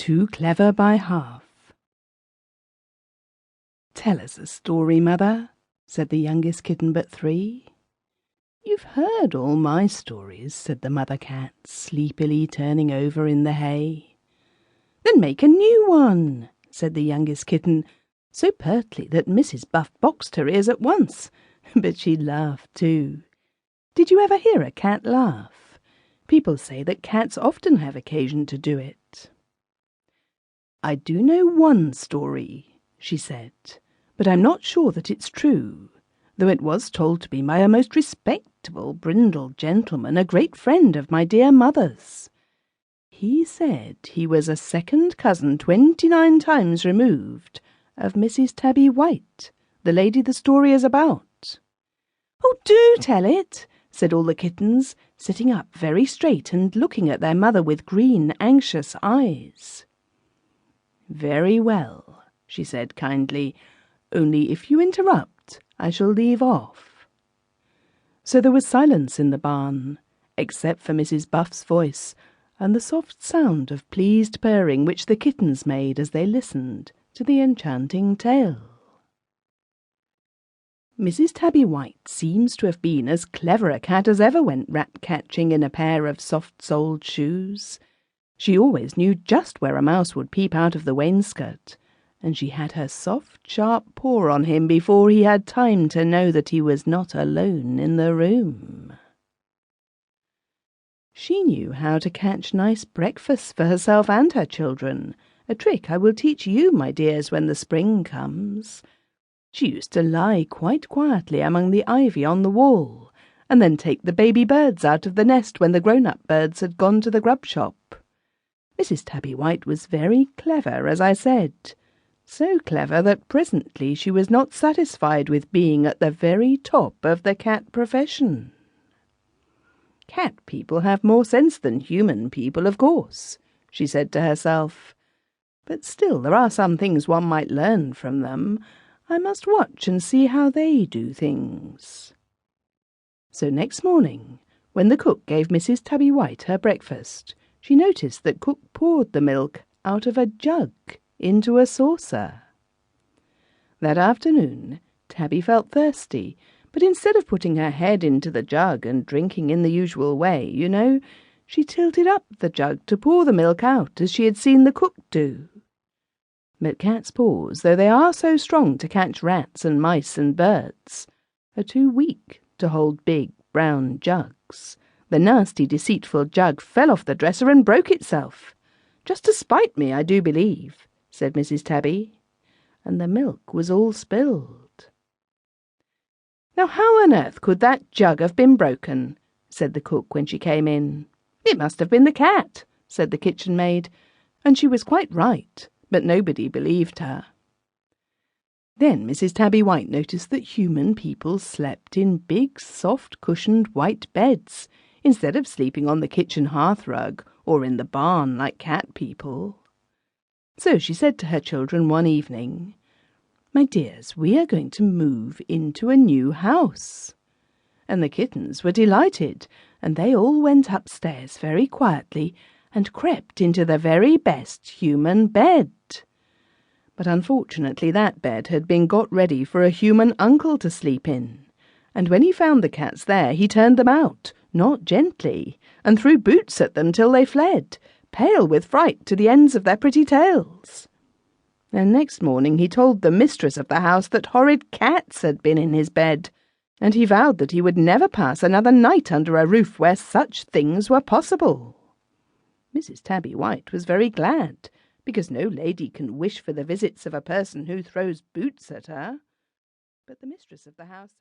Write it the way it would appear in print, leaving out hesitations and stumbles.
Too clever by half. "Tell us a story, Mother," said the youngest kitten but 3. "You've heard all my stories," said the mother cat, sleepily turning over in the hay. "Then make a new one," said the youngest kitten, so pertly that Mrs. Buff boxed her ears at once, but she laughed too. Did you ever hear a cat laugh? People say that cats often have occasion to do it. "I do know one story," she said, "but I'm not sure that it's true, though it was told to me by a most respectable brindled gentleman, a great friend of my dear mother's. He said he was a second cousin 29 times removed of Mrs. Tabby White, the lady the story is about." "Oh, do tell it," said all the kittens, sitting up very straight and looking at their mother with green, anxious eyes. "Very well," she said kindly, "only if you interrupt, I shall leave off." So there was silence in the barn, except for Mrs. Buff's voice and the soft sound of pleased purring which the kittens made as they listened to the enchanting tale. Mrs. Tabby White seems to have been as clever a cat as ever went rat-catching in a pair of soft-soled shoes. She always knew just where a mouse would peep out of the wainscot, and she had her soft, sharp paw on him before he had time to know that he was not alone in the room. She knew how to catch nice breakfasts for herself and her children, a trick I will teach you, my dears, when the spring comes. She used to lie quite quietly among the ivy on the wall, and then take the baby birds out of the nest when the grown-up birds had gone to the grub shop. Mrs. Tabby White was very clever, as I said, so clever that presently she was not satisfied with being at the very top of the cat profession. "Cat people have more sense than human people, of course," she said to herself, "but still there are some things one might learn from them. I must watch and see how they do things." So next morning, when the cook gave Mrs. Tabby White her breakfast, she noticed that cook poured the milk out of a jug into a saucer. That afternoon, Tabby felt thirsty, but instead of putting her head into the jug and drinking in the usual way, you know, she tilted up the jug to pour the milk out as she had seen the cook do. But cats' paws, though they are so strong to catch rats and mice and birds, are too weak to hold big brown jugs. The nasty, deceitful jug fell off the dresser and broke itself. "Just to spite me, I do believe," said Mrs. Tabby, and the milk was all spilled. "Now how on earth could that jug have been broken?" said the cook when she came in. "It must have been the cat," said the kitchen maid, and she was quite right, but nobody believed her. Then Mrs. Tabby White noticed that human people slept in big, soft-cushioned white beds, instead of sleeping on the kitchen hearthrug or in the barn like cat people. So she said to her children one evening, "My dears, we are going to move into a new house." And the kittens were delighted, and they all went upstairs very quietly and crept into the very best human bed. But unfortunately that bed had been got ready for a human uncle to sleep in, and when he found the cats there he turned them out, not gently, and threw boots at them till they fled, pale with fright to the ends of their pretty tails. And next morning he told the mistress of the house that horrid cats had been in his bed, and he vowed that he would never pass another night under a roof where such things were possible. Mrs. Tabby White was very glad, because no lady can wish for the visits of a person who throws boots at her. But the mistress of the house said,